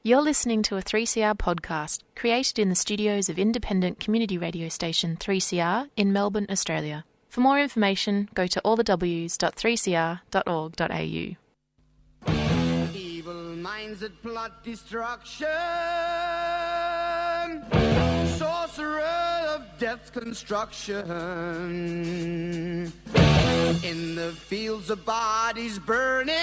You're listening to a 3CR podcast created in the studios of independent community radio station 3CR in Melbourne, Australia. For more information, go to allthews.3cr.org.au. Evil minds that plot destruction, sorcerer of death's construction, in the fields of bodies burning,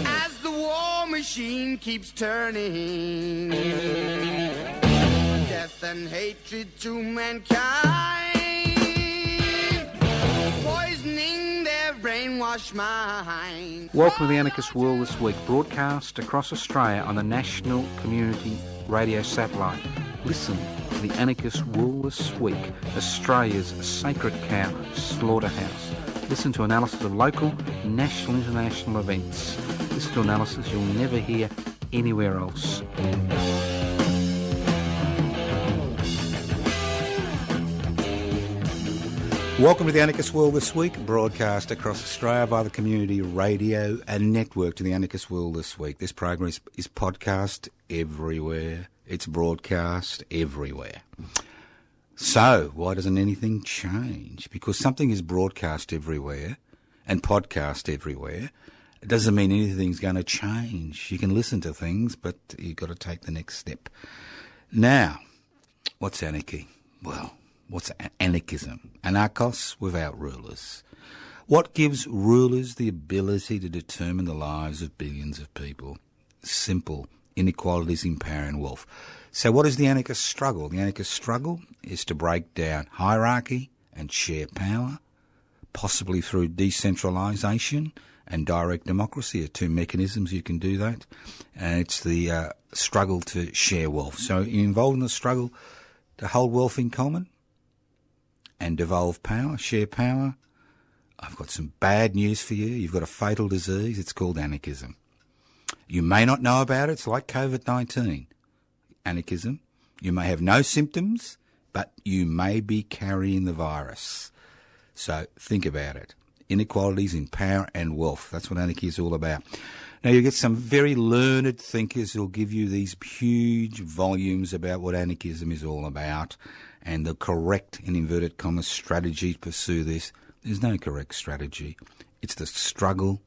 as the war machine keeps turning, death and hatred to mankind, poisoning their brainwashed mind. Welcome to the Anarchist World This Week, broadcast across Australia on the National Community Radio Satellite. Listen to the Anarchist World This Week, Australia's sacred cow slaughterhouse. Listen to analysis of local, national, international events. Listen to analysis you'll never hear anywhere else. Welcome to the Anarchist World This Week, broadcast across Australia via the Community Radio and Network to the Anarchist World This Week. This program is podcast everywhere. It's broadcast everywhere. So, why doesn't anything change? Because something is broadcast everywhere and podcast everywhere, it doesn't mean anything's going to change. You can listen to things, but you've got to take the next step. Now, what's anarchy? Well, what's anarchism? Anarchos without rulers. What gives rulers the ability to determine the lives of billions of people? Simple. Inequalities in power and wealth. So what is the anarchist struggle? The anarchist struggle is to break down hierarchy and share power, possibly through decentralisation and direct democracy are two mechanisms you can do that. And it's the struggle to share wealth. So you're involved in the struggle to hold wealth in common and devolve power, share power. I've got some bad news for you. You've got a fatal disease. It's called anarchism. You may not know about it. It's like COVID-19. Anarchism. You may have no symptoms, but you may be carrying the virus. So think about it. Inequalities in power and wealth. That's what anarchy is all about. Now you get some very learned thinkers who'll give you these huge volumes about what anarchism is all about and the correct, in inverted commas, strategy to pursue this. There's no correct strategy. It's the struggle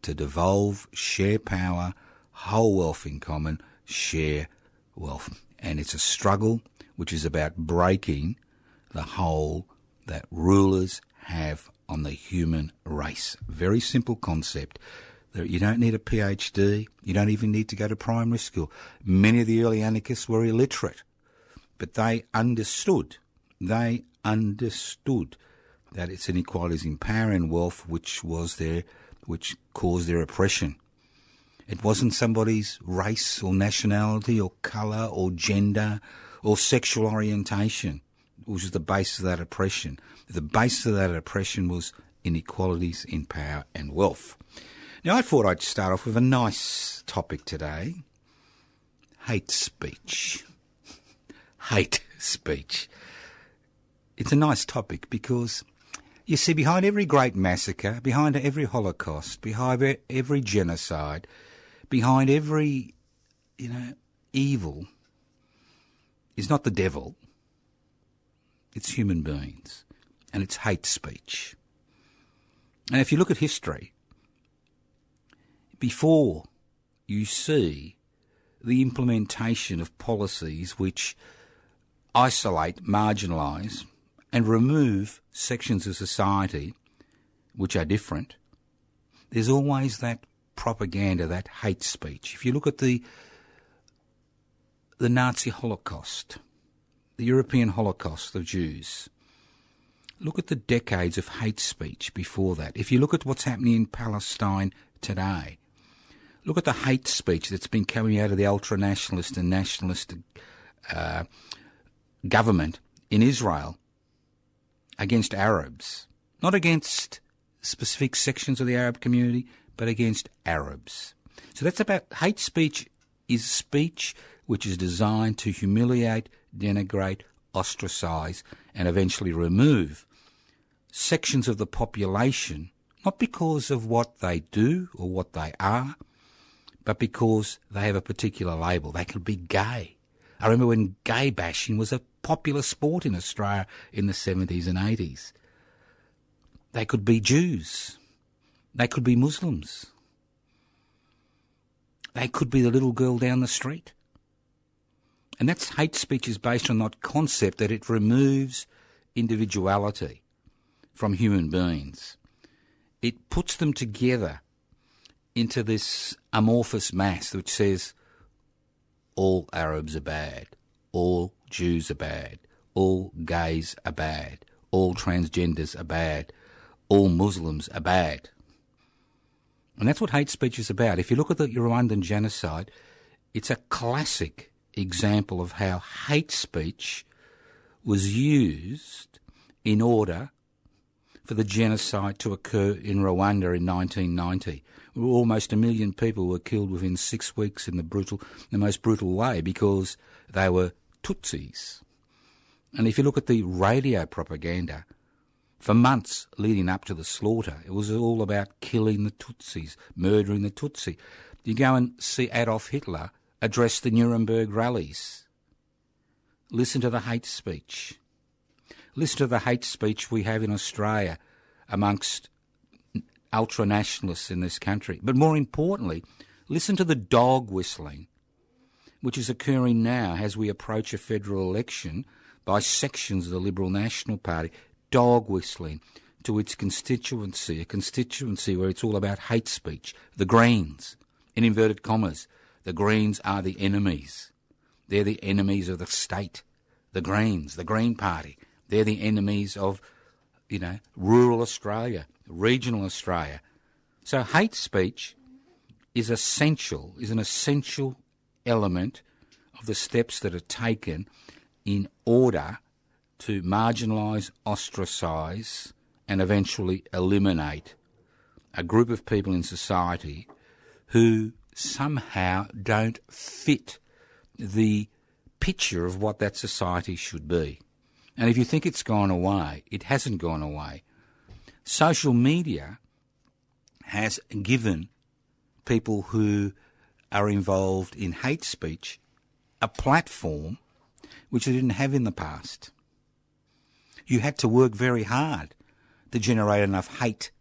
to devolve, share power, hold wealth in common, share wealth. And it's a struggle which is about breaking the hold that rulers have on the human race. Very simple concept. You don't need a PhD. You don't even need to go to primary school. Many of the early anarchists were illiterate, but they understood that it's inequalities in power and wealth which caused their oppression. It wasn't somebody's race or nationality or colour or gender or sexual orientation which was the basis of that oppression. The basis of that oppression was inequalities in power and wealth. Now I thought I'd start off with a nice topic today. Hate speech. Hate speech. It's a nice topic because, you see, behind every great massacre, behind every Holocaust, behind every genocide, behind every, evil is not the devil. It's human beings. And it's hate speech. And if you look at history, before you see the implementation of policies which isolate, marginalise and remove sections of society which are different, there's always that propaganda, that hate speech. If you look at the Nazi Holocaust, the European Holocaust of Jews, look at the decades of hate speech before that. If you look at what's happening in Palestine today, look at the hate speech that's been coming out of the ultra-nationalist and nationalist government in Israel against Arabs, not against specific sections of the Arab community, but against Arabs. So that's about hate speech is speech which is designed to humiliate, denigrate, ostracise and eventually remove sections of the population, not because of what they do or what they are, but because they have a particular label. They could be gay. I remember when gay bashing was a popular sport in Australia in the 70s and 80s. They could be Jews. They could be Muslims. They could be the little girl down the street. And that's hate speech is based on that concept that it removes individuality from human beings. It puts them together into this amorphous mass which says all Arabs are bad, all Jews are bad, all gays are bad, all transgenders are bad, all Muslims are bad. And that's what hate speech is about. If you look at the Rwandan genocide, it's a classic example of how hate speech was used in order for the genocide to occur in Rwanda in 1990. Almost 1 million people were killed within 6 weeks in the most brutal way because they were Tutsis. And if you look at the radio propaganda, for months leading up to the slaughter, it was all about killing the Tutsis, murdering the Tutsi. You go and see Adolf Hitler address the Nuremberg rallies. Listen to the hate speech. Listen to the hate speech we have in Australia amongst ultra-nationalists in this country. But more importantly, listen to the dog whistling, which is occurring now as we approach a federal election by sections of the Liberal National Party, dog whistling to its constituency, a constituency where it's all about hate speech. The Greens, in inverted commas, the Greens are the enemies. They're the enemies of the state. The Greens, the Green Party, they're the enemies of, rural Australia, regional Australia. So hate speech is an essential element of the steps that are taken in order to marginalise, ostracise and eventually eliminate a group of people in society who somehow don't fit the picture of what that society should be. And if you think it's gone away, it hasn't gone away. Social media has given people who are involved in hate speech a platform which they didn't have in the past. You had to work very hard to generate enough hate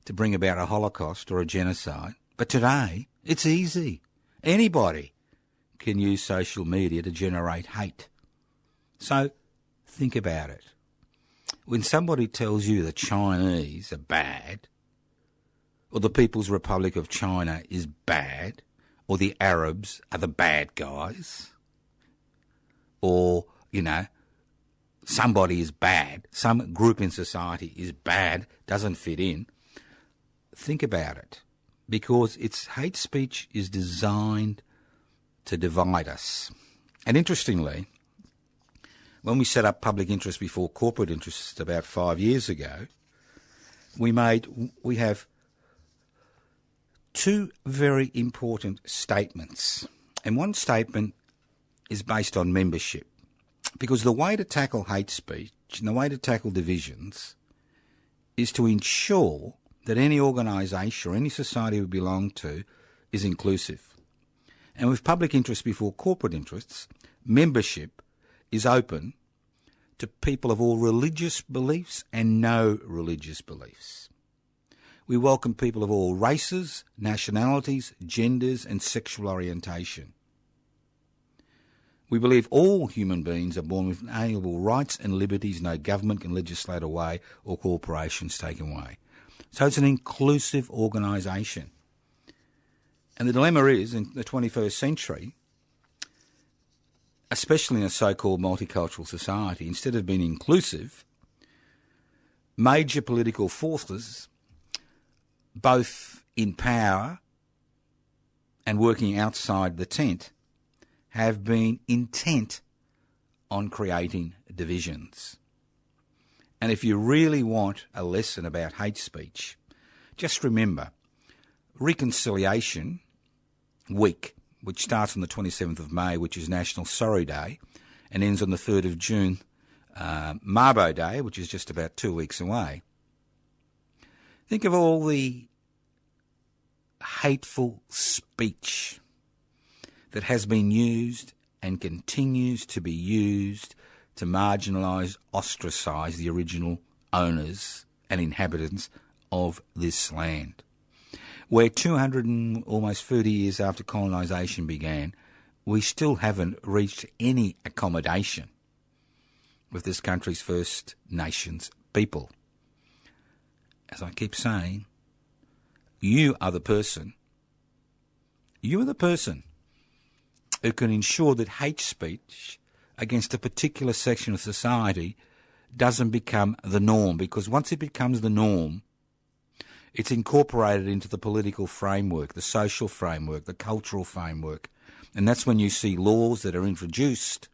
to bring about a Holocaust or a genocide. But today, it's easy. Anybody can use social media to generate hate. So think about it. When somebody tells you the Chinese are bad, or the People's Republic of China is bad, or the Arabs are the bad guys, or, somebody is bad, some group in society is bad, doesn't fit in, think about it. Because hate speech is designed to divide us. And interestingly, when we set up public interest before corporate interests about 5 years ago, we have two very important statements. And one statement is based on membership. Because the way to tackle hate speech and the way to tackle divisions is to ensure that any organisation or any society we belong to is inclusive. And with public interest before corporate interests, membership is open to people of all religious beliefs and no religious beliefs. We welcome people of all races, nationalities, genders and sexual orientation. We believe all human beings are born with inalienable rights and liberties no government can legislate away or corporations take away. So it's an inclusive organisation. And the dilemma is, in the 21st century, especially in a so-called multicultural society, instead of being inclusive, major political forces, both in power and working outside the tent, have been intent on creating divisions. And if you really want a lesson about hate speech, just remember, Reconciliation Week, which starts on the 27th of May, which is National Sorry Day, and ends on the 3rd of June, Mabo Day, which is just about 2 weeks away. Think of all the hateful speech that has been used and continues to be used to marginalise, ostracise the original owners and inhabitants of this land. Where 200 and almost 30 years after colonisation began, we still haven't reached any accommodation with this country's First Nations people. As I keep saying, you are the person who can ensure that hate speech against a particular section of society doesn't become the norm, because once it becomes the norm, it's incorporated into the political framework, the social framework, the cultural framework, and that's when you see laws that are introduced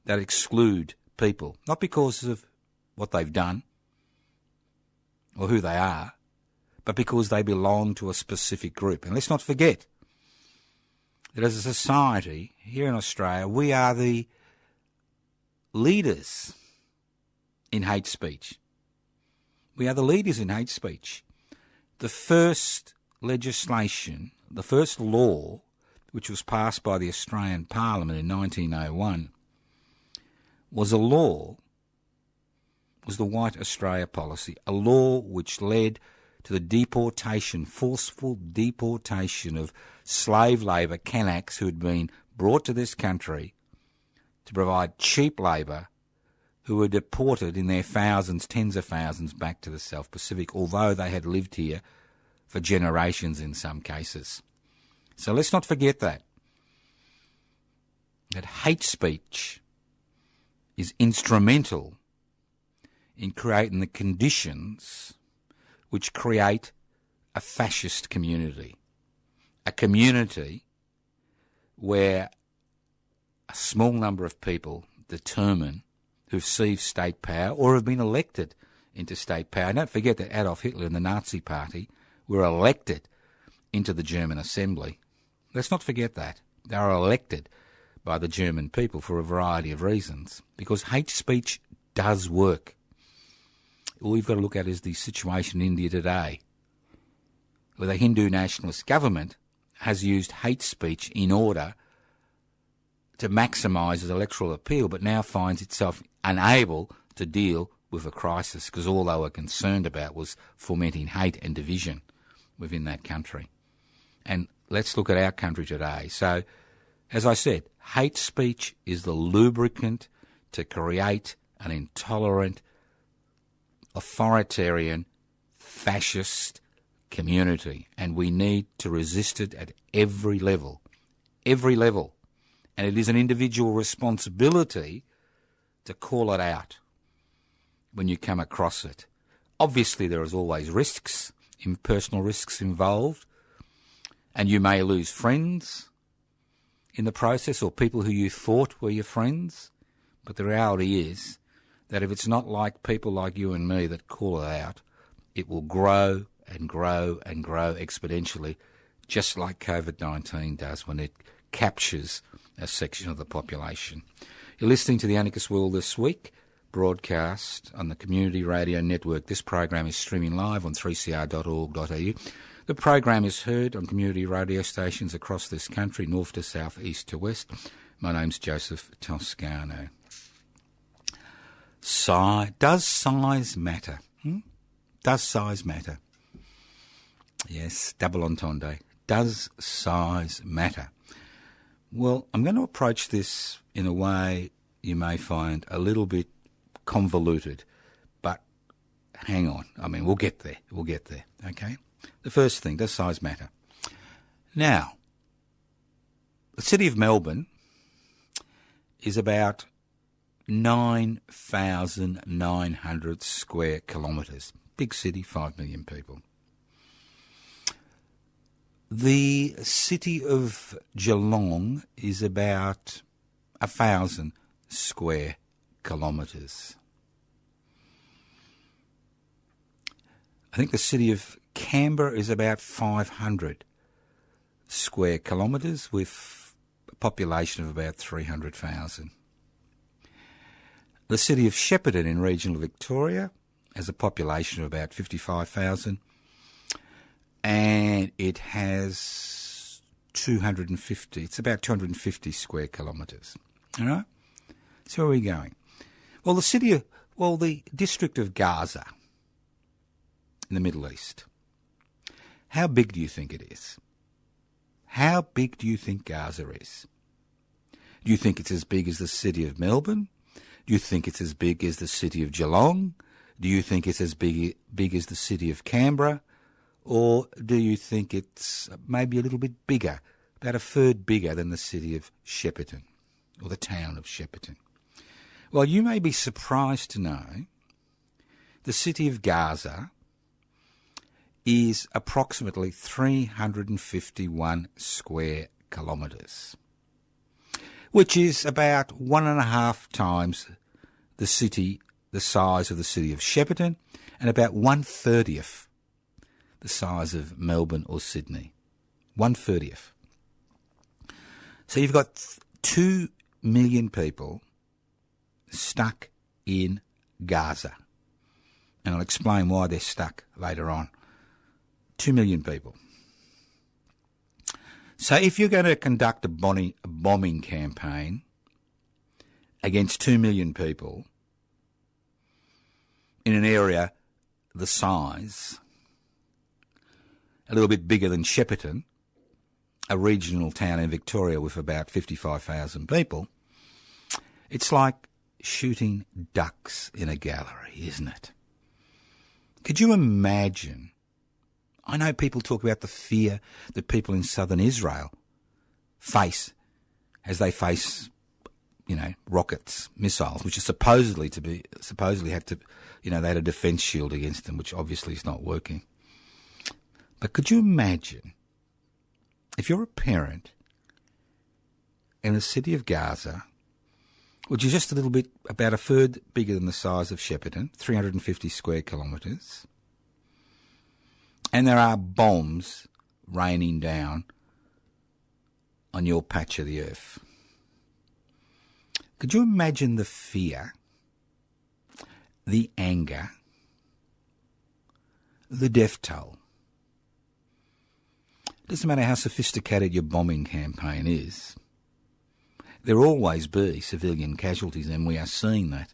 that exclude people, not because of what they've done or who they are, but because they belong to a specific group. And let's not forget that as a society here in Australia, we are the leaders in hate speech. We are the leaders in hate speech. The first legislation, the first law, which was passed by the Australian Parliament in 1901, was the White Australia Policy, a law which led to the deportation, forceful deportation of slave labour Kanaks who had been brought to this country to provide cheap labour, who were deported in their thousands, tens of thousands, back to the South Pacific, although they had lived here for generations in some cases. So let's not forget that hate speech is instrumental in creating the conditions which create a fascist community, a community where a small number of people determine who've received state power or have been elected into state power. Don't forget that Adolf Hitler and the Nazi Party were elected into the German Assembly. Let's not forget that. They were elected by the German people for a variety of reasons, because hate speech does work. All we've got to look at is the situation in India today, where the Hindu nationalist government has used hate speech in order to maximise its electoral appeal, but now finds itself unable to deal with a crisis, because all they were concerned about was fomenting hate and division within that country. And let's look at our country today. So, as I said, hate speech is the lubricant to create an intolerant, authoritarian, fascist community, and we need to resist it at every level. Every level. And it is an individual responsibility to call it out when you come across it. Obviously, there is always risks, personal risks involved, and you may lose friends in the process, or people who you thought were your friends. But the reality is that if it's not like people like you and me that call it out, it will grow and grow and grow exponentially, just like COVID-19 does when it captures a section of the population. You're listening to the Anarchist World This Week, broadcast on the Community Radio Network. This program is streaming live on 3cr.org.au. The program is heard on community radio stations across this country, north to south, east to west. My name's Joseph Toscano. Does size matter? Does size matter? Yes, double entendre. Does size matter? Well, I'm going to approach this in a way you may find a little bit convoluted, but hang on. I mean, we'll get there. Okay? The first thing, does size matter? Now, the city of Melbourne is about 9,900 square kilometres. Big city, 5 million people. The city of Geelong is about 1,000 square kilometres. I think the city of Canberra is about 500 square kilometres with a population of about 300,000. The city of Shepparton in regional Victoria has a population of about 55,000. and it has 250, it's about 250 square kilometres. All right? So where are we going? Well, the district of Gaza in the Middle East. How big do you think it is? How big do you think Gaza is? Do you think it's as big as the city of Melbourne? Do you think it's as big as the city of Geelong? Do you think it's as big as the city of Canberra? Or do you think it's maybe a little bit bigger, about a third bigger than the city of Shepparton, or the town of Shepparton? Well, you may be surprised to know the city of Gaza is approximately 351 square kilometres, which is about 1.5 times the size of the city of Shepparton, and about 1/30th the size of Melbourne or Sydney. 1/30th. So you've got 2 million people stuck in Gaza. And I'll explain why they're stuck later on. 2 million people. So if you're going to conduct a bombing campaign against 2 million people in an area the size, a little bit bigger than Shepparton, a regional town in Victoria with about 55,000 people, it's like shooting ducks in a gallery, isn't it? Could you imagine? I know people talk about the fear that people in southern Israel face as they face, rockets, missiles, which are supposedly have to, they had a defence shield against them, which obviously is not working. But could you imagine if you're a parent in the city of Gaza, which is just a little bit, about a third bigger than the size of Shepparton, 350 square kilometres, and there are bombs raining down on your patch of the earth. Could you imagine the fear, the anger, the death toll? It doesn't matter how sophisticated your bombing campaign is. There will always be civilian casualties, and we are seeing that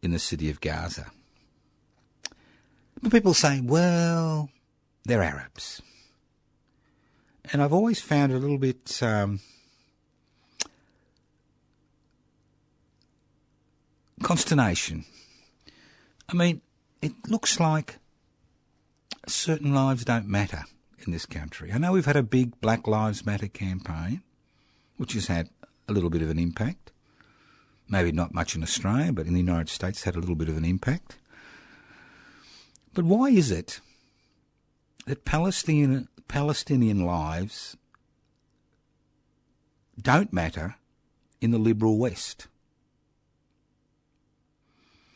in the city of Gaza. But people say, well, they're Arabs. And I've always found it a little bit consternation. I mean, it looks like certain lives don't matter in this country. I know we've had a big Black Lives Matter campaign, which has had a little bit of an impact. Maybe not much in Australia, but in the United States had a little bit of an impact. But why is it that Palestinian lives don't matter in the liberal West?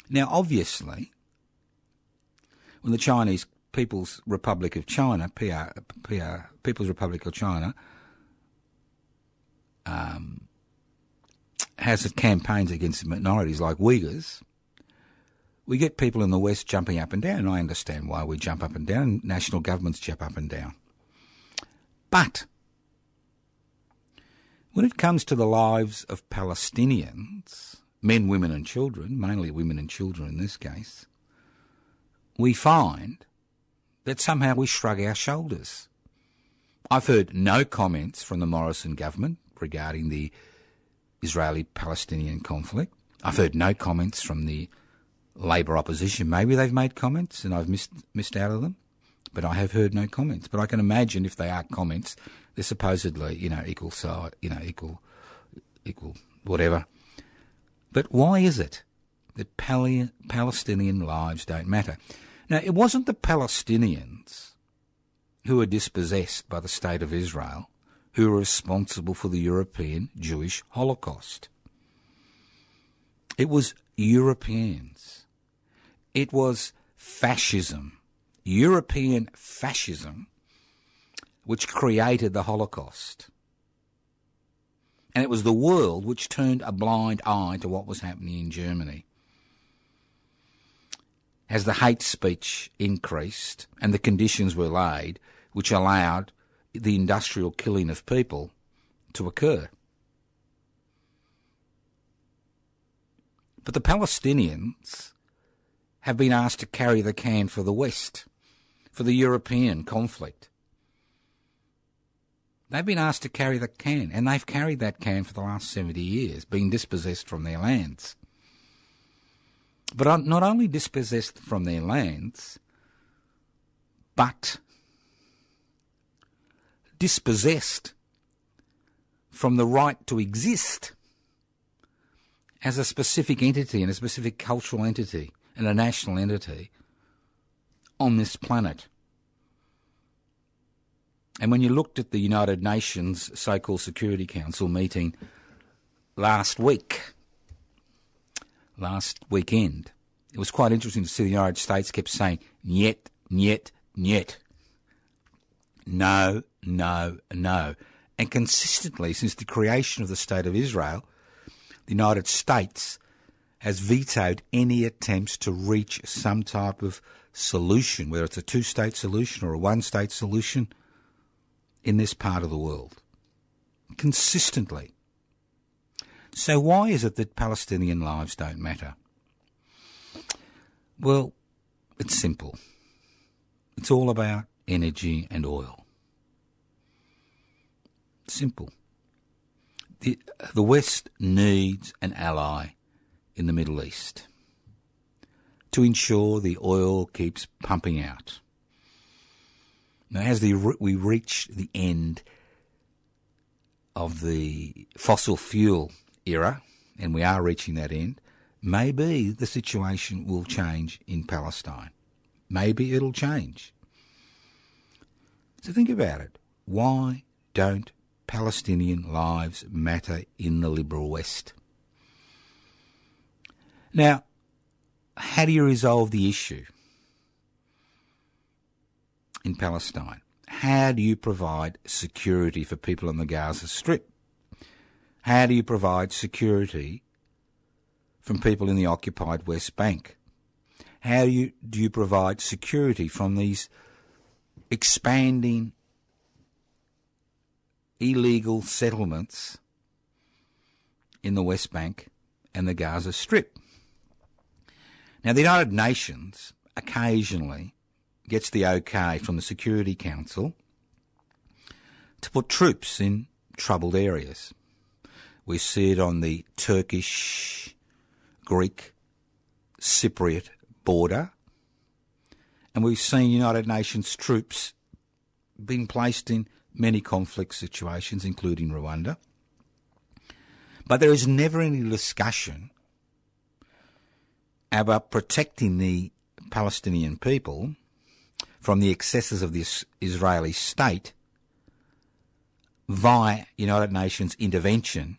Now, obviously, when the Chinese People's Republic of China, People's Republic of China, has campaigns against minorities like Uyghurs, we get people in the West jumping up and down, and I understand why we jump up and down, and national governments jump up and down. But when it comes to the lives of Palestinians, men, women and children, mainly women and children in this case, we find that somehow we shrug our shoulders. I've heard no comments from the Morrison government regarding the Israeli-Palestinian conflict. I've heard no comments from the Labor opposition. Maybe they've made comments and I've missed out of them, but I have heard no comments. But I can imagine if they are comments, they're supposedly, equal side, equal whatever. But why is it that Palestinian lives don't matter? Now, it wasn't the Palestinians who were dispossessed by the State of Israel who were responsible for the European Jewish Holocaust. It was Europeans. It was fascism, European fascism, which created the Holocaust. And it was the world which turned a blind eye to what was happening in Germany. as the hate speech increased and the conditions were laid which allowed the industrial killing of people to occur. But the Palestinians have been asked to carry the can for the West, for the European conflict. They've been asked to carry the can, and they've carried that can for the last 70 years, being dispossessed from their lands. But not only dispossessed from their lands, but dispossessed from the right to exist as a specific entity and a specific cultural entity and a national entity on this planet. And when you looked at the United Nations so-called Security Council meeting last weekend, it was quite interesting to see the United States kept saying, "Niet, niet, niet." No, no, no. And consistently, since the creation of the State of Israel, the United States has vetoed any attempts to reach some type of solution, whether it's a two-state solution or a one-state solution, in this part of the world. Consistently. So why is it that Palestinian lives don't matter? Well, it's simple. It's all about energy and oil. Simple. The West needs an ally in the Middle East to ensure the oil keeps pumping out. Now, as we reach the end of the fossil fuel era, and we are reaching that end, maybe the situation will change in Palestine. Maybe it'll change. So think about it. Why don't Palestinian lives matter in the liberal West? Now, how do you resolve the issue in Palestine? How do you provide security for people on the Gaza Strip? How do you provide security from people in the occupied West Bank? How do you provide security from these expanding illegal settlements in the West Bank and the Gaza Strip? Now, the United Nations occasionally gets the okay from the Security Council to put troops in troubled areas. We see it on the Turkish, Greek, Cypriot border, and we've seen United Nations troops being placed in many conflict situations, including Rwanda. But there is never any discussion about protecting the Palestinian people from the excesses of the Israeli state via United Nations intervention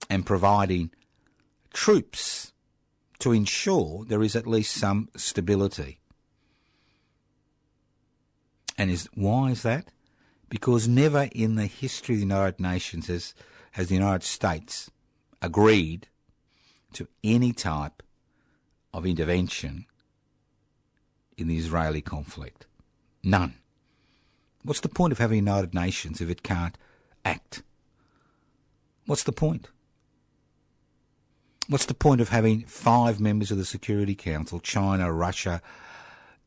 and providing troops to ensure there is at least some stability. And why is that? Because never in the history of the United Nations has the United States agreed to any type of intervention in the Israeli conflict. None. What's the point of having the United Nations if it can't act? What's the point? What's the point of having 5 members of the Security Council, China, Russia,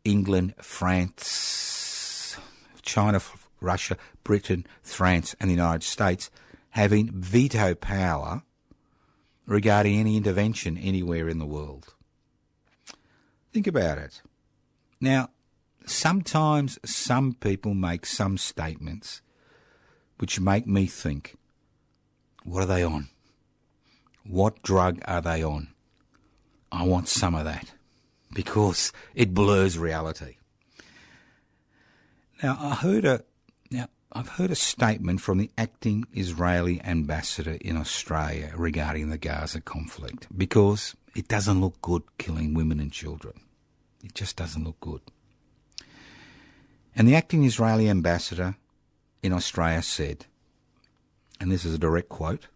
England, France, China, Russia, Britain, France and the United States having veto power regarding any intervention anywhere in the world? Think about it. Now, sometimes some people make some statements which make me think, what are they on? What drug are they on? I want some of that because it blurs reality. Now, I've heard a statement from the acting Israeli ambassador in Australia regarding the Gaza conflict because it doesn't look good killing women and children. It just doesn't look good. And the acting Israeli ambassador in Australia said, and this is a direct quote,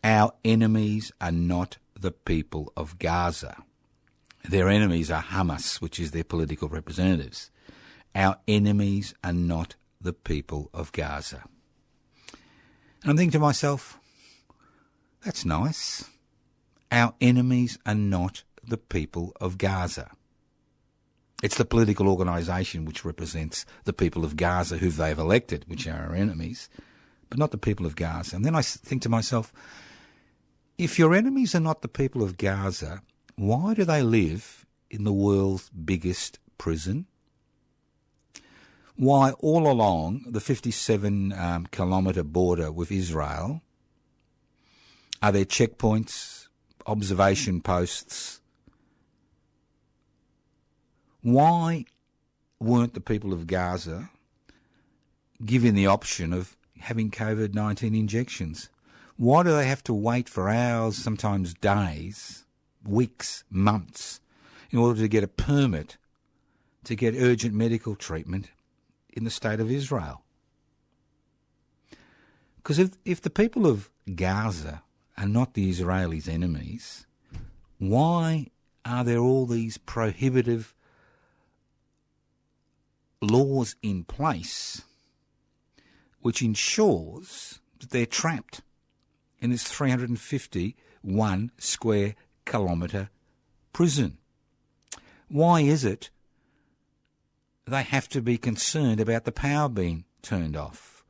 "Our enemies are not the people of Gaza. Their enemies are Hamas, which is their political representatives. Our enemies are not the people of Gaza. And I'm thinking to myself, that's nice. Our enemies are not the people of Gaza. It's the political organisation which represents the people of Gaza who they've elected, which are our enemies, but not the people of Gaza. And then I think to myself, if your enemies are not the people of Gaza, why do they live in the world's biggest prison? Why all along the 57-kilometre border with Israel are there checkpoints, observation posts? Why weren't the people of Gaza given the option of having COVID-19 injections? Why do they have to wait for hours, sometimes days, weeks, months, in order to get a permit to get urgent medical treatment in the state of Israel? Because if the people of Gaza are not the Israelis' enemies, why are there all these prohibitive laws in place which ensures that they're trapped in this 351 square kilometre prison? Why is it they have to be concerned about the power being turned off?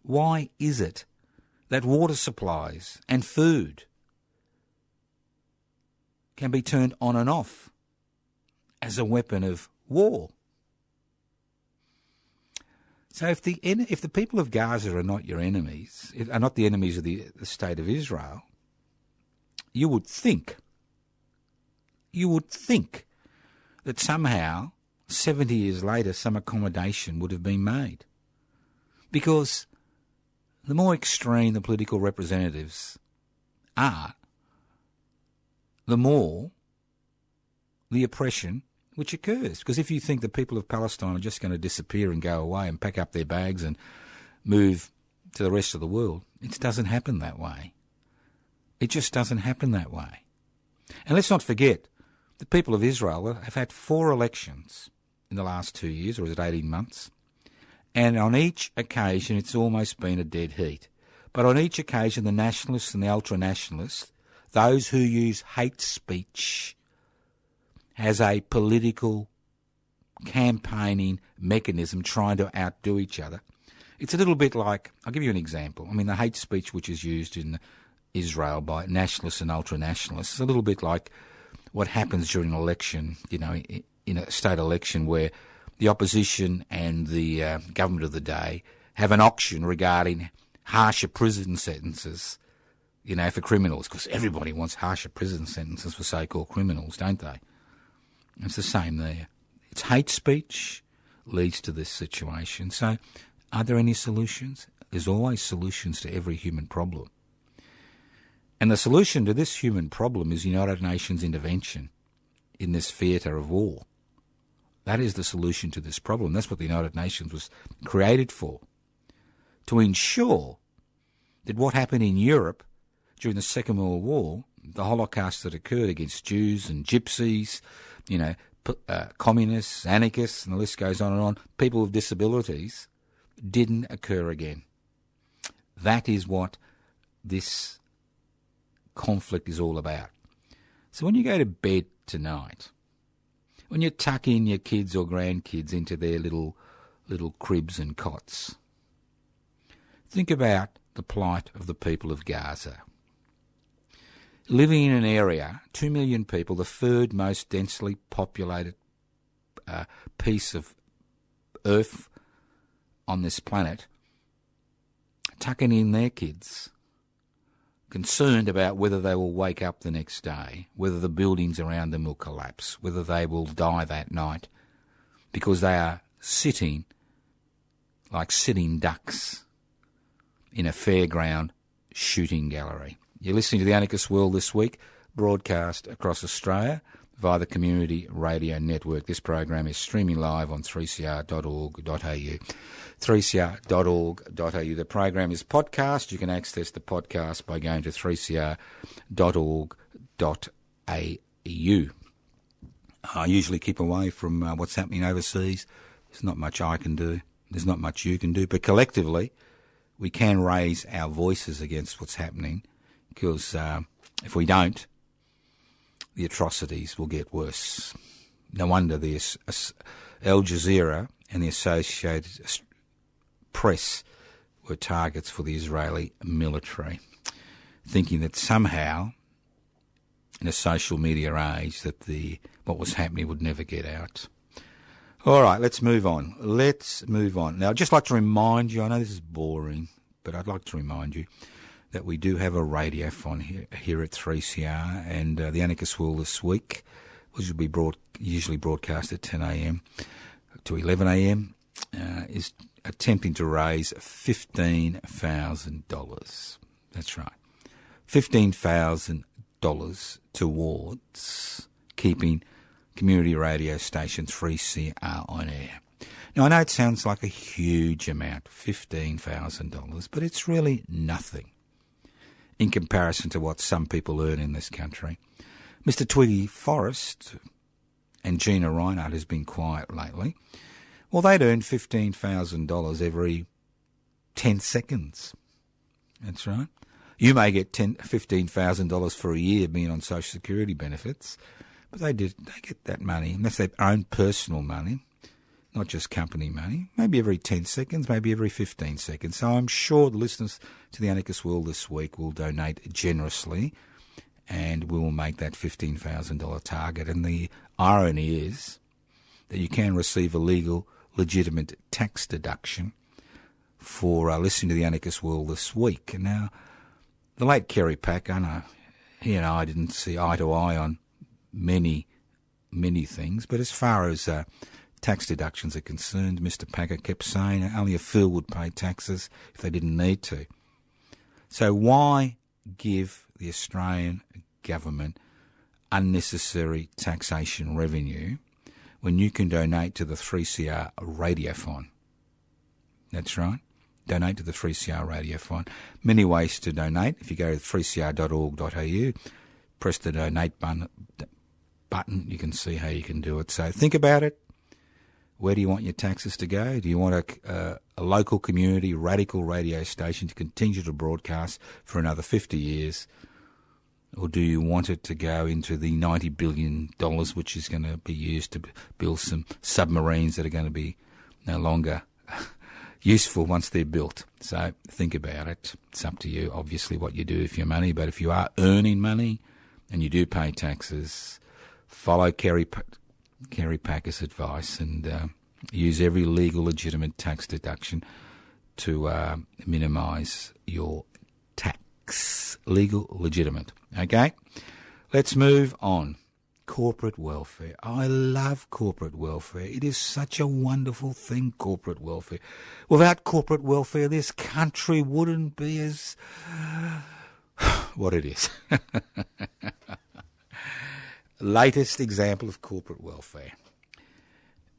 Why is it that water supplies and food can be turned on and off as a weapon of war? So if the people of Gaza are not your enemies, are not the enemies of the state of Israel, you would think that somehow 70 years later some accommodation would have been made. Because the more extreme the political representatives are, the more the oppression which occurs. Because if you think the people of Palestine are just going to disappear and go away and pack up their bags and move to the rest of the world, it doesn't happen that way. It just doesn't happen that way. And let's not forget, the people of Israel have had 4 elections in the last 2 years, or is it 18 months? And on each occasion, it's almost been a dead heat. But on each occasion, the nationalists and the ultra-nationalists, those who use hate speech as a political campaigning mechanism trying to outdo each other, it's a little bit like, I'll give you an example. I mean, the hate speech which is used in Israel by nationalists and ultra-nationalists is a little bit like what happens during an election, you know, in a state election where the opposition and the government of the day have an auction regarding harsher prison sentences, you know, for criminals, because everybody wants harsher prison sentences for so-called criminals, don't they? It's the same there. It's hate speech leads to this situation. So are there any solutions? There's always solutions to every human problem. And the solution to this human problem is United Nations intervention in this theatre of war. That is the solution to this problem. That's what the United Nations was created for, to ensure that what happened in Europe during the Second World War, the Holocaust that occurred against Jews and Gypsies, you know, communists, anarchists, and the list goes on and on, people with disabilities, didn't occur again. That is what this conflict is all about. So when you go to bed tonight, when you tuck in your kids or grandkids into their little cribs and cots, think about the plight of the people of Gaza. Living in an area, 2 million people, the third most densely populated piece of earth on this planet, tucking in their kids, concerned about whether they will wake up the next day, whether the buildings around them will collapse, whether they will die that night, because they are sitting like sitting ducks in a fairground shooting gallery. You're listening to The Anarchist World This Week, broadcast across Australia via the Community Radio Network. This program is streaming live on 3cr.org.au. 3cr.org.au. The program is podcast. You can access the podcast by going to 3cr.org.au. I usually keep away from what's happening overseas. There's not much I can do. There's not much you can do. But collectively, we can raise our voices against what's happening, because if we don't, the atrocities will get worse. No wonder the Al Jazeera and the Associated Press were targets for the Israeli military, thinking that somehow, in a social media age, that what was happening would never get out. All right, let's move on. Now, I'd just like to remind you, I know this is boring, but I'd like to remind you that we do have a radiothon here at 3CR, and the Anarchist World this week, which will be usually broadcast at 10 a.m. to 11 a.m, is attempting to raise $15,000. That's right, $15,000 towards keeping community radio station 3CR on air. Now, I know it sounds like a huge amount, $15,000, but it's really nothing in comparison to what some people earn in this country. Mr. Twiggy Forrest and Gina Reinhardt, who's been quiet lately, well, they'd earn $15,000 every 10 seconds. That's right. You may get $15,000 for a year being on Social Security benefits, but they get that money, and that's their own personal money, not just company money, maybe every 10 seconds, maybe every 15 seconds. So I'm sure the listeners to the Anarchist World this week will donate generously, and we will make that $15,000 target. And the irony is that you can receive a legitimate tax deduction for listening to the Anarchist World this week. And now, the late Kerry Packer, I know he and I didn't see eye to eye on many things, but as far as tax deductions are concerned, Mr. Packer kept saying only a fool would pay taxes if they didn't need to. So why give the Australian government unnecessary taxation revenue when you can donate to the 3CR Radiothon? That's right. Donate to the 3CR Radiothon. Many ways to donate. If you go to 3cr.org.au, press the donate button, you can see how you can do it. So think about it. Where do you want your taxes to go? Do you want a local community radical radio station to continue to broadcast for another 50 years? Or do you want it to go into the $90 billion, which is going to be used to build some submarines that are going to be no longer useful once they're built? So think about it. It's up to you, obviously, what you do with your money. But if you are earning money and you do pay taxes, follow Kerry Packer's advice and use every legal, legitimate tax deduction to minimise your tax. Legal, legitimate. Okay? Let's move on. Corporate welfare. I love corporate welfare. It is such a wonderful thing, corporate welfare. Without corporate welfare, this country wouldn't be as what it is. Latest example of corporate welfare.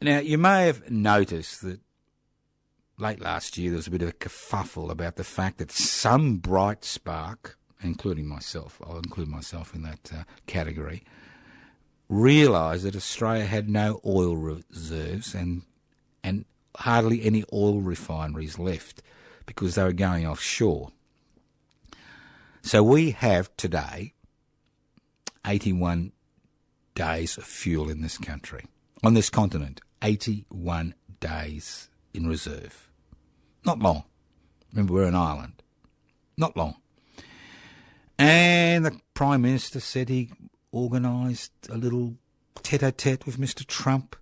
Now, you may have noticed that late last year there was a bit of a kerfuffle about the fact that some bright spark, including myself, I'll include myself in that category, realised that Australia had no oil reserves and hardly any oil refineries left because they were going offshore. So we have today 81 days of fuel in this country, on this continent, 81 days in reserve. Not long. Remember, we're an island. Not long. And the Prime Minister said he organised a little tete-a-tete with Mr. Trump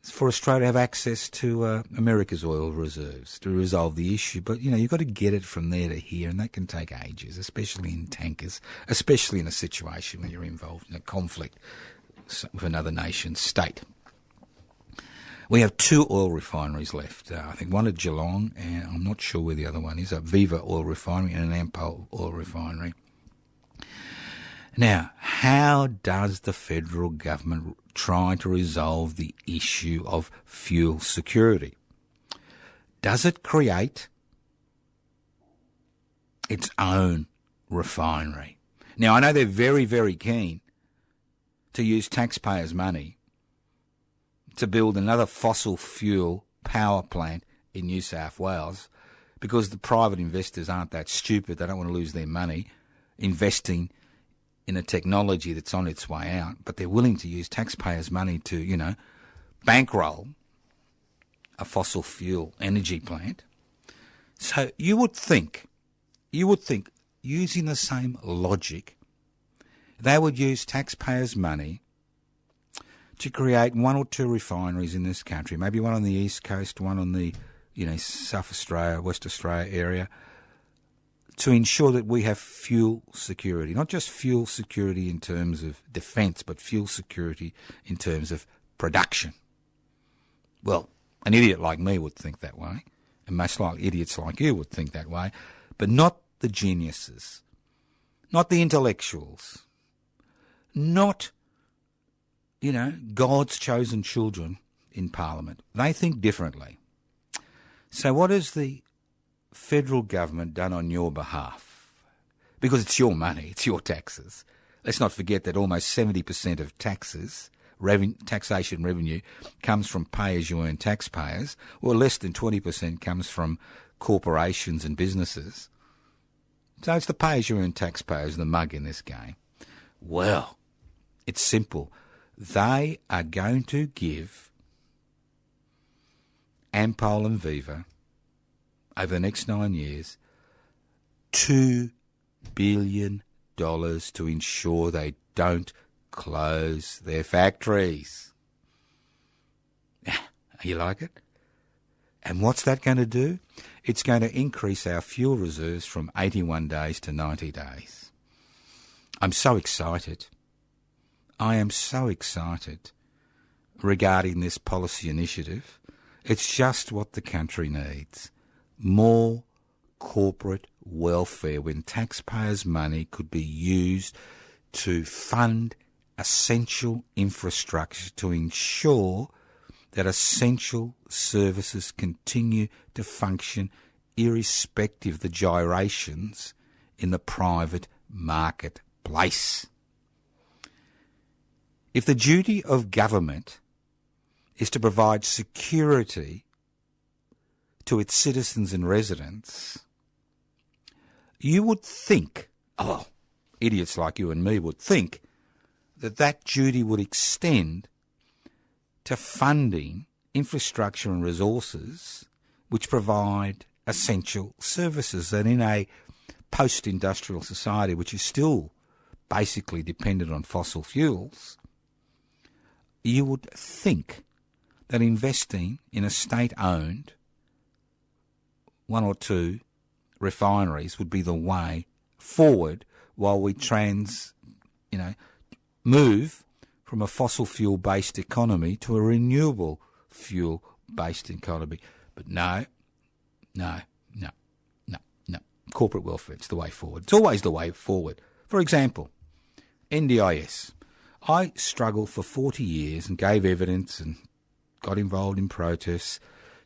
for Australia to have access to America's oil reserves to resolve the issue. But, you know, you've got to get it from there to here, and that can take ages, especially in tankers, especially in a situation when you're involved in a conflict with another nation's state. We have 2 oil refineries left. I think one at Geelong, and I'm not sure where the other one is, a Viva oil refinery and an Ampol oil refinery. Now, how does the federal government try to resolve the issue of fuel security? Does it create its own refinery? Now, I know they're very, very keen to use taxpayers' money to build another fossil fuel power plant in New South Wales because the private investors aren't that stupid. They don't want to lose their money investing in a technology that's on its way out, but they're willing to use taxpayers' money to, bankroll a fossil fuel energy plant. So you would think, using the same logic, they would use taxpayers' money to create one or two refineries in this country, maybe one on the East Coast, one on the, South Australia, West Australia area, to ensure that we have fuel security. Not just fuel security in terms of defence, but fuel security in terms of production. Well, an idiot like me would think that way, and most likely idiots like you would think that way, but not the geniuses, not the intellectuals, not, God's chosen children in Parliament. They think differently. So what has the federal government done on your behalf? Because it's your money, it's your taxes. Let's not forget that almost 70% of taxation revenue comes from pay-as-you-earn taxpayers, or less than 20% comes from corporations and businesses. So it's the pay-as-you-earn taxpayers, the mug in this game. Well, it's simple. They are going to give Ampol and Viva, over the next 9 years, $2 billion to ensure they don't close their factories. You like it? And what's that going to do? It's going to increase our fuel reserves from 81 days to 90 days. I'm so excited. I am so excited regarding this policy initiative. It's just what the country needs. More corporate welfare when taxpayers' money could be used to fund essential infrastructure to ensure that essential services continue to function irrespective of the gyrations in the private marketplace. If the duty of government is to provide security to its citizens and residents, you would think, idiots like you and me would think, that duty would extend to funding infrastructure and resources which provide essential services. And in a post-industrial society which is still basically dependent on fossil fuels, you would think that investing in a state-owned one or two refineries would be the way forward while we move from a fossil fuel-based economy to a renewable fuel-based economy. But no. Corporate welfare, it's the way forward. It's always the way forward. For example, NDIS. I struggled for 40 years and gave evidence and got involved in protests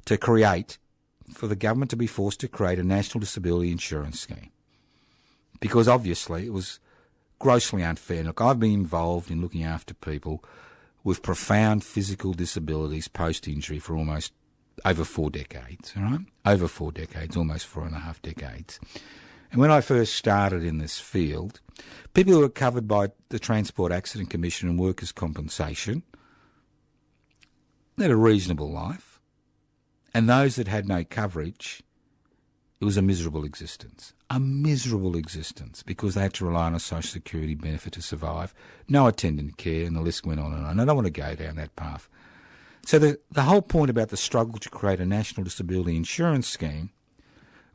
for the government to be forced to create a national disability insurance scheme. Because obviously it was grossly unfair. Look, I've been involved in looking after people with profound physical disabilities post-injury for almost over 4 decades, all right? Over 4 decades, almost 4.5 decades. And when I first started in this field, people who were covered by the Transport Accident Commission and Workers' Compensation led a reasonable life. And those that had no coverage, it was a miserable existence. A miserable existence because they had to rely on a social security benefit to survive. No attendant care, and the list went on and on. I don't want to go down that path. So the whole point about the struggle to create a national disability insurance scheme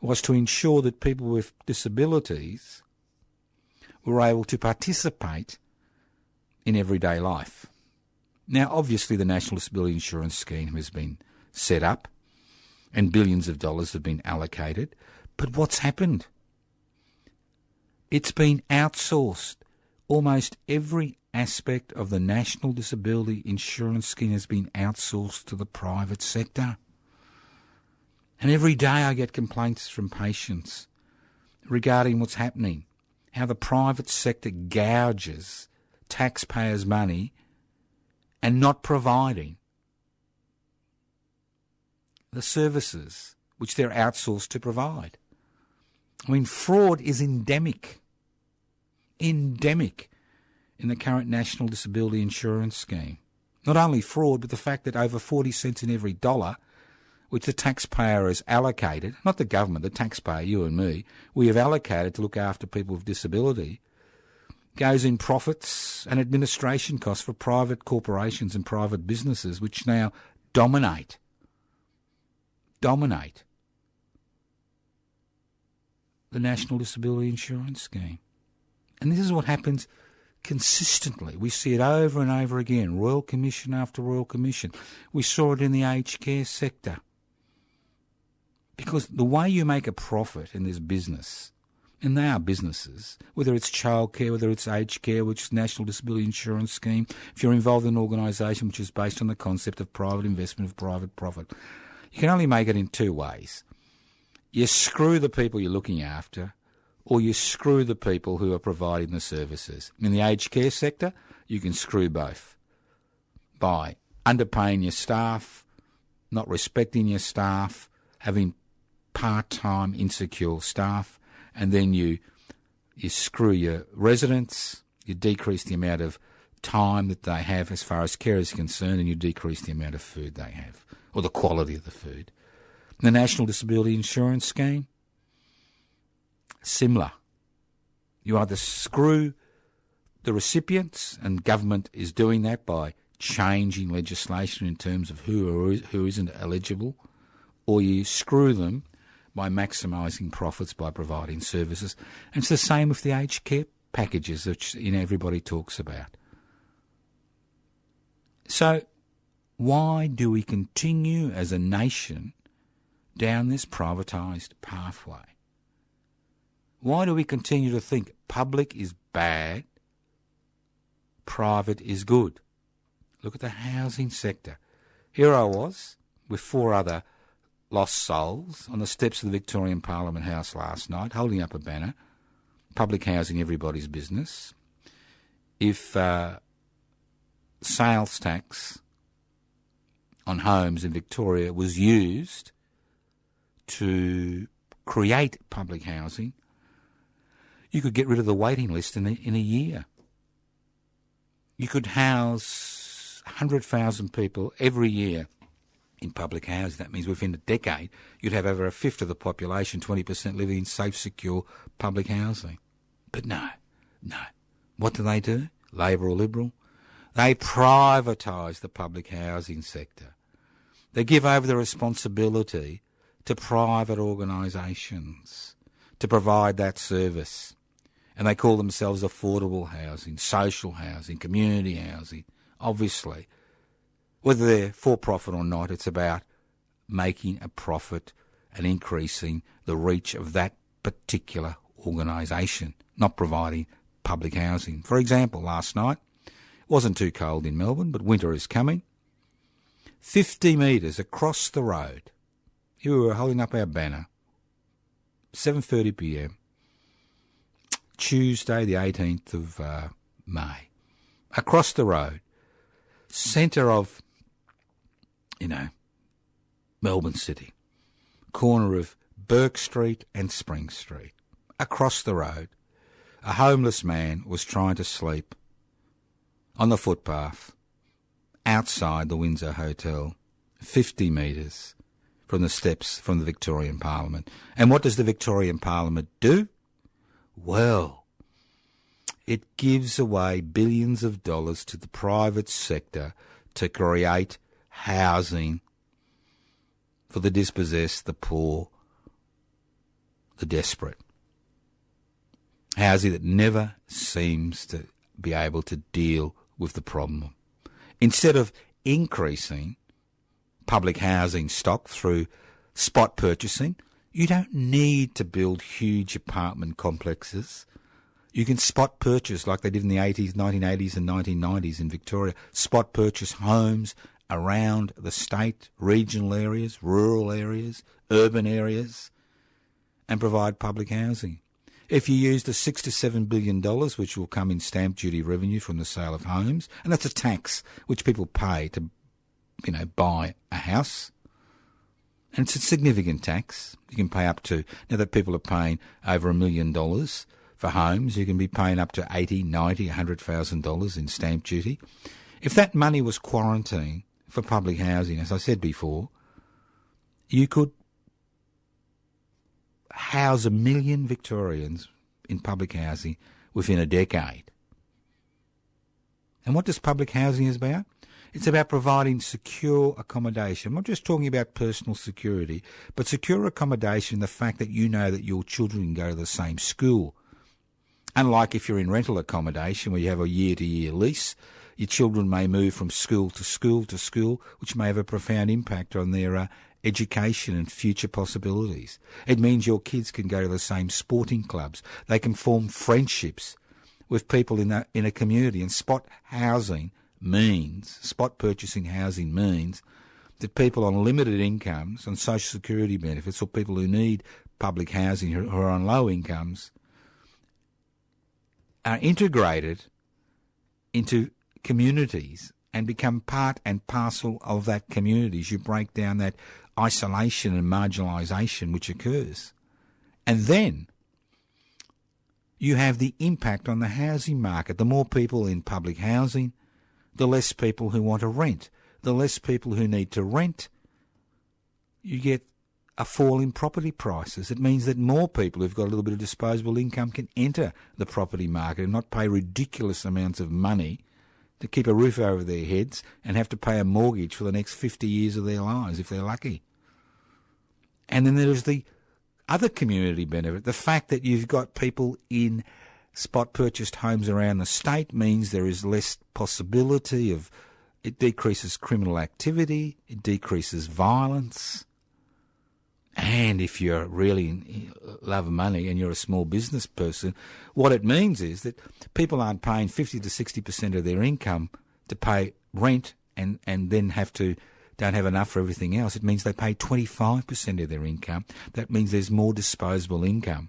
was to ensure that people with disabilities were able to participate in everyday life. Now, obviously, the National Disability Insurance Scheme has been set up and billions of dollars have been allocated. But what's happened? It's been outsourced. Almost every aspect of the National Disability Insurance Scheme has been outsourced to the private sector. And every day I get complaints from patients regarding what's happening, how the private sector gouges taxpayers' money and not providing the services which they're outsourced to provide. I mean, fraud is endemic in the current National Disability Insurance Scheme. Not only fraud, but the fact that over 40 cents in every dollar which the taxpayer has allocated, not the government, the taxpayer, you and me, we have allocated to look after people with disability, goes in profits and administration costs for private corporations and private businesses which now dominate the National Disability Insurance Scheme. And this is what happens consistently. We see it over and over again, Royal Commission after Royal Commission. We saw it in the aged care sector. Because the way you make a profit in this business, and they are businesses, whether it's childcare, whether it's aged care, which is National Disability Insurance Scheme, if you're involved in an organisation which is based on the concept of private investment of private profit, you can only make it in two ways. You screw the people you're looking after, or you screw the people who are providing the services. In the aged care sector, you can screw both by underpaying your staff, not respecting your staff, having part-time insecure staff, and then you screw your residents, you decrease the amount of time that they have as far as care is concerned, and you decrease the amount of food they have, or the quality of the food. The National Disability Insurance Scheme, similar. You either screw the recipients, and government is doing that by changing legislation in terms of who isn't eligible, or you screw them by maximising profits by providing services. And it's the same with the aged care packages which everybody talks about. So why do we continue as a nation down this privatised pathway? Why do we continue to think public is bad, private is good? Look at the housing sector. Here I was with four other lost souls on the steps of the Victorian Parliament House last night, holding up a banner, public housing everybody's business. If sales tax on homes in Victoria was used to create public housing, you could get rid of the waiting list in a year. You could house 100,000 people every year in public housing. That means within a decade, you'd have over a fifth of the population, 20%, living in safe, secure public housing. But no. What do? Labor or Liberal? They privatise the public housing sector. They give over the responsibility to private organisations to provide that service. And they call themselves affordable housing, social housing, community housing. Obviously, whether they're for-profit or not, it's about making a profit and increasing the reach of that particular organisation, not providing public housing. For example, last night, it wasn't too cold in Melbourne, but winter is coming. 50 metres across the road, here we were holding up our banner, 7:30 p.m, Tuesday the 18th of May. Across the road, centre of, Melbourne City, corner of Burke Street and Spring Street. Across the road, a homeless man was trying to sleep on the footpath outside the Windsor Hotel, 50 metres from the steps from the Victorian Parliament. And what does the Victorian Parliament do? Well, it gives away billions of dollars to the private sector to create housing for the dispossessed, the poor, the desperate. Housing that never seems to be able to deal with the problem. Instead of increasing public housing stock through spot purchasing, you don't need to build huge apartment complexes. You can spot purchase like they did in the 80s, 1980s and 1990s in Victoria. Spot purchase homes around the state, regional areas, rural areas, urban areas, and provide public housing. If you use the $6 to $7 billion, which will come in stamp duty revenue from the sale of homes, and that's a tax which people pay to, buy a house, and it's a significant tax. You can pay up to, now that people are paying over $1 million for homes, you can be paying up to $80, $90, $100,000 in stamp duty. If that money was quarantined for public housing, as I said before, you could house 1 million Victorians in public housing within a decade. And what does public housing is about? It's about providing secure accommodation. I'm not just talking about personal security, but secure accommodation, the fact that you know that your children can go to the same school. Unlike if you're in rental accommodation where you have a year-to-year lease, your children may move from school to school to school, which may have a profound impact on their education and future possibilities. It means your kids can go to the same sporting clubs. They can form friendships with people in a community. And spot purchasing housing means that people on limited incomes, on social security benefits, or people who need public housing who are on low incomes, are integrated into communities and become part and parcel of that community as you break down that isolation and marginalisation which occurs. And then you have the impact on the housing market. The more people in public housing, the less people who want to rent. The less people who need to rent, you get a fall in property prices. It means that more people who've got a little bit of disposable income can enter the property market and not pay ridiculous amounts of money to keep a roof over their heads and have to pay a mortgage for the next 50 years of their lives if they're lucky. And then there's the other community benefit. The fact that you've got people in spot purchased homes around the state means there is less possibility of, it decreases criminal activity, it decreases violence. And if you're really love money and you're a small business person, what it means is that people aren't paying 50 to 60% of their income to pay rent and then don't have enough for everything else. It means they pay 25% of their income. That means there's more disposable income.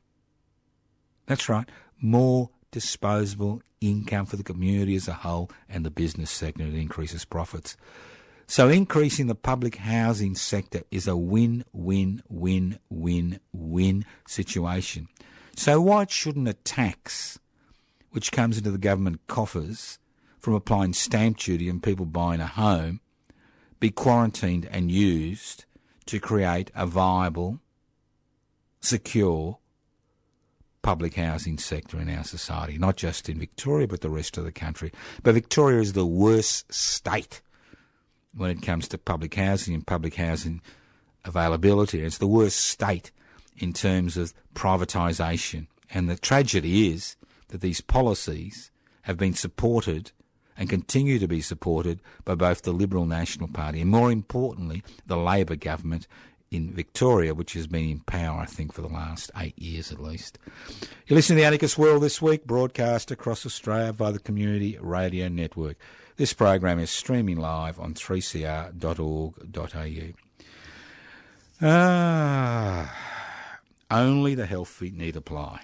That's right, more disposable income for the community as a whole and the business sector. It increases profits. So increasing the public housing sector is a win-win-win-win-win situation. So why shouldn't a tax which comes into the government coffers from applying stamp duty on people buying a home be quarantined and used to create a viable, secure public housing sector in our society, not just in Victoria but the rest of the country. But Victoria is the worst state when it comes to public housing and public housing availability. It's the worst state in terms of privatisation. And the tragedy is that these policies have been supported and continue to be supported by both the Liberal National Party and, more importantly, the Labor government in Victoria, which has been in power, I think, for the last 8 years at least. You're listening to The Anarchist World This Week, broadcast across Australia via the Community Radio Network. This program is streaming live on 3cr.org.au. Only the healthy need apply.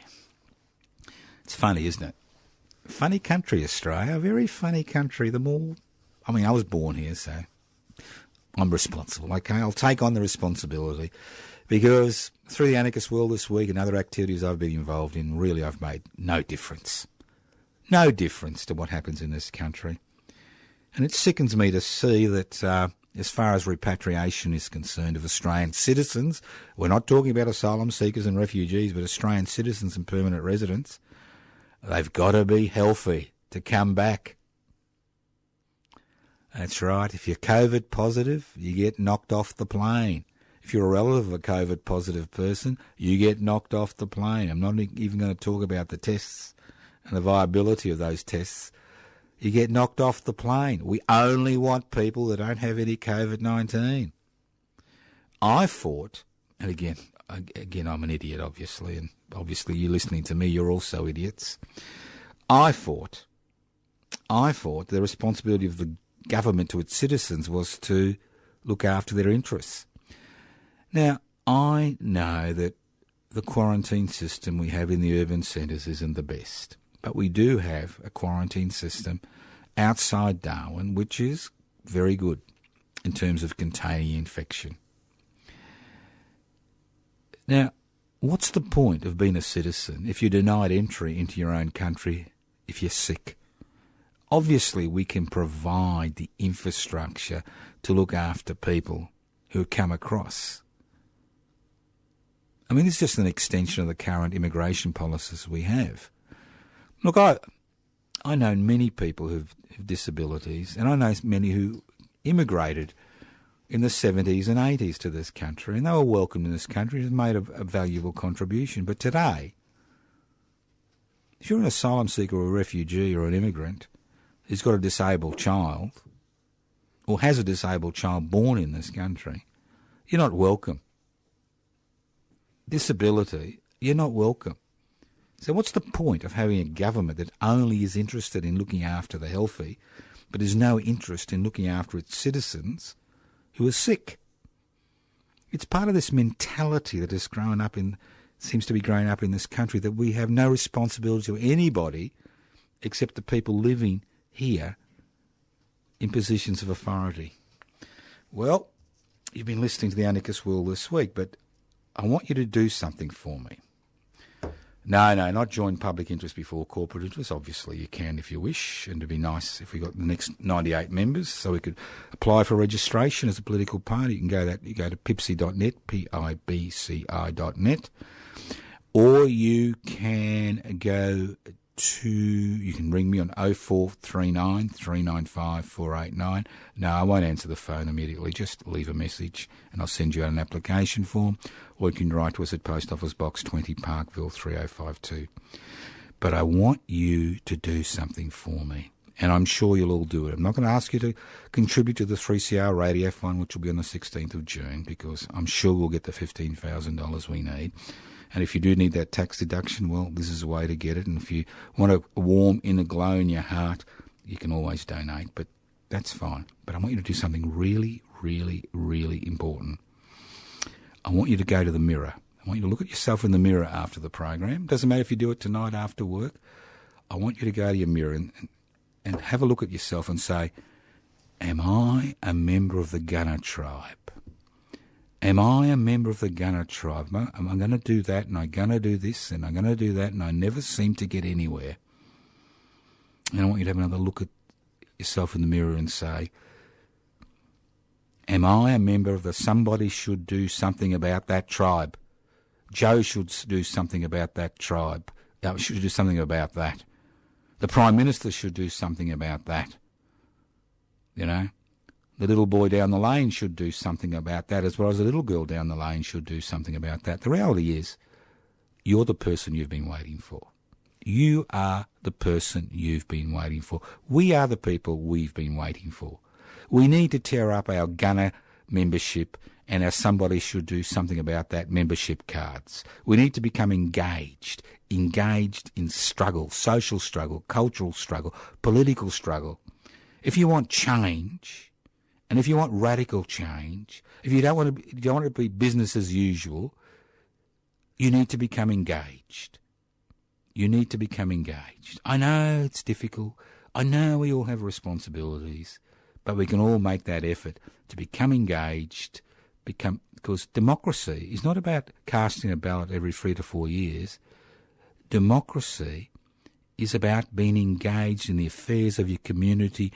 It's funny, isn't it? Funny country, Australia. A very funny country. I was born here, so I'm responsible, okay? I'll take on the responsibility because through The Anarchist World This Week and other activities I've been involved in, really I've made no difference. No difference to what happens in this country. And it sickens me to see that as far as repatriation is concerned of Australian citizens, we're not talking about asylum seekers and refugees, but Australian citizens and permanent residents, they've got to be healthy to come back. That's right. If you're COVID positive, you get knocked off the plane. If you're a relative of a COVID positive person, you get knocked off the plane. I'm not even going to talk about the tests and the viability of those tests. You get knocked off the plane. We only want people that don't have any COVID-19. I fought, and again, I'm an idiot, obviously, and obviously you listening to me, you're also idiots. I fought the responsibility of the government to its citizens was to look after their interests. Now, I know that the quarantine system we have in the urban centres isn't the best, but we do have a quarantine system outside Darwin which is very good in terms of containing infection. Now, what's the point of being a citizen if you're denied entry into your own country if you're sick? Obviously, we can provide the infrastructure to look after people who come across. I mean, this is just an extension of the current immigration policies we have. Look, I know many people who have disabilities, and I know many who immigrated in the 70s and 80s to this country, and they were welcomed in this country and made a valuable contribution. But today, if you're an asylum seeker or a refugee or an immigrant who's got a disabled child or has a disabled child born in this country, you're not welcome. Disability, you're not welcome. So what's the point of having a government that only is interested in looking after the healthy but has no interest in looking after its citizens who are sick? It's part of this mentality that has seems to be growing up in this country, that we have no responsibility to anybody except the people living here in positions of authority. Well, you've been listening to the Anarchist World this week, but I want you to do something for me. No, not join public interest before corporate interest. Obviously, you can if you wish, and it'd be nice if we got the next 98 members so we could apply for registration as a political party. You go to pibci.net, pibci.net, or you can you can ring me on 0439 395 489. No, I won't answer the phone immediately. Just leave a message and I'll send you out an application form. Or you can write to us at Post Office Box 20, Parkville 3052. But I want you to do something for me, and I'm sure you'll all do it. I'm not going to ask you to contribute to the 3CR Radio Fund, which will be on the 16th of June, because I'm sure we'll get the $15,000 we need. And if you do need that tax deduction, well, this is a way to get it. And if you want a warm inner glow in your heart, you can always donate, but that's fine. But I want you to do something really, really, really important. I want you to go to the mirror. I want you to look at yourself in the mirror after the program. Doesn't matter if you do it tonight after work. I want you to go to your mirror and have a look at yourself and say, am I a member of the Gunner tribe? Am I a member of the Gunner tribe? Am I going to do that, and I'm going to do this, and I'm going to do that, and I never seem to get anywhere? And I want you to have another look at yourself in the mirror and say, am I a member of the somebody should do something about that tribe? Joe should do something about that tribe. Should do something about that. The Prime Minister should do something about that. You know? The little boy down the lane should do something about that, as well as the little girl down the lane should do something about that. The reality is, you're the person you've been waiting for. You are the person you've been waiting for. We are the people we've been waiting for. We need to tear up our Gunner membership and our somebody should do something about that membership cards. We need to become engaged in struggle, social struggle, cultural struggle, political struggle. If you want change, and if you want radical change, if you don't want to be business as usual, you need to become engaged. You need to become engaged. I know it's difficult. I know we all have responsibilities, but we can all make that effort to become engaged, because democracy is not about casting a ballot every 3 to 4 years. Democracy is about being engaged in the affairs of your community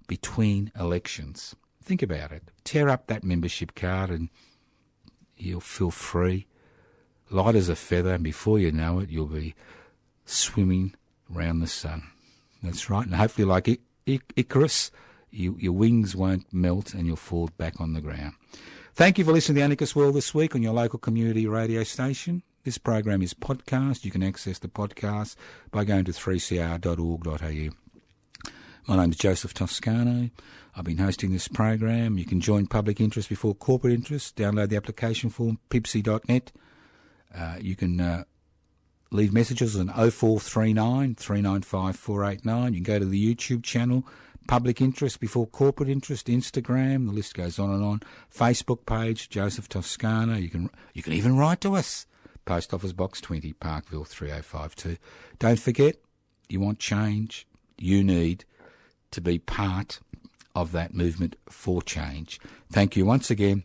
between elections. Think about it. Tear up that membership card and you'll feel free, light as a feather, and before you know it, you'll be swimming around the sun. That's right. And hopefully, like Icarus, your wings won't melt and you'll fall back on the ground. Thank you for listening to The Anarchist World this week on your local community radio station. This program is podcast. You can access the podcast by going to 3cr.org.au. My name is Joseph Toscano. I've been hosting this program. You can join public interest before corporate interest. Download the application form, pibci.net. You can leave messages on 0439 395 489. You can go to the YouTube channel, public interest before corporate interest, Instagram, the list goes on and on. Facebook page, Joseph Toscano. You can even write to us. Post Office Box 20, Parkville 3052. Don't forget, you want change, you need to be part of that movement for change. Thank you once again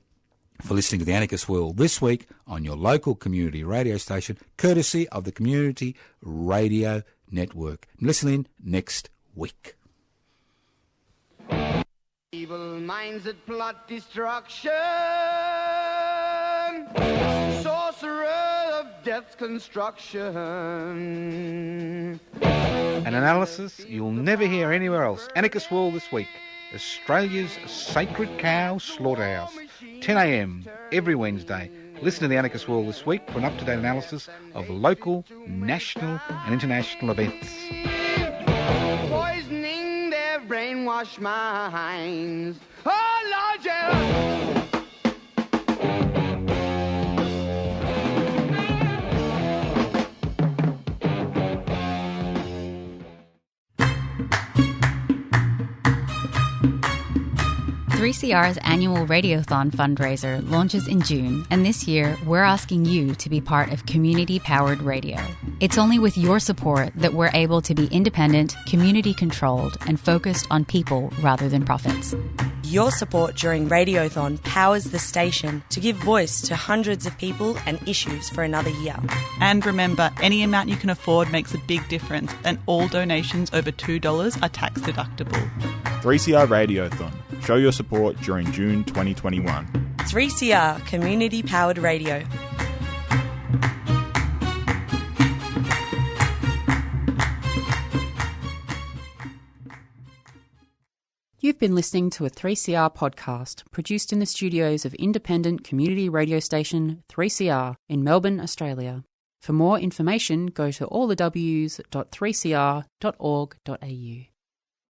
for listening to The Anarchist World this week on your local community radio station, courtesy of the Community Radio Network. Listen in next week. Evil minds that plot destruction, sorcerer of death's construction. An analysis you'll never hear anywhere else. Anarchist World this week. Australia's Sacred Cow Slaughterhouse. 10 a.m. every Wednesday. Listen to The Anarchist World this week for an up-to-date analysis of local, national and international events. Poisoning their brainwashed minds. Oh, Lord, yeah. 3CR's annual Radiothon fundraiser launches in June, and this year we're asking you to be part of community-powered radio. It's only with your support that we're able to be independent, community-controlled, and focused on people rather than profits. Your support during Radiothon powers the station to give voice to hundreds of people and issues for another year. And remember, any amount you can afford makes a big difference, and all donations over $2 are tax deductible. 3CR Radiothon. Show your support during June 2021. 3CR Community Powered Radio. You've been listening to a 3CR podcast produced in the studios of independent community radio station 3CR in Melbourne, Australia. For more information, go to allthews.3cr.org.au.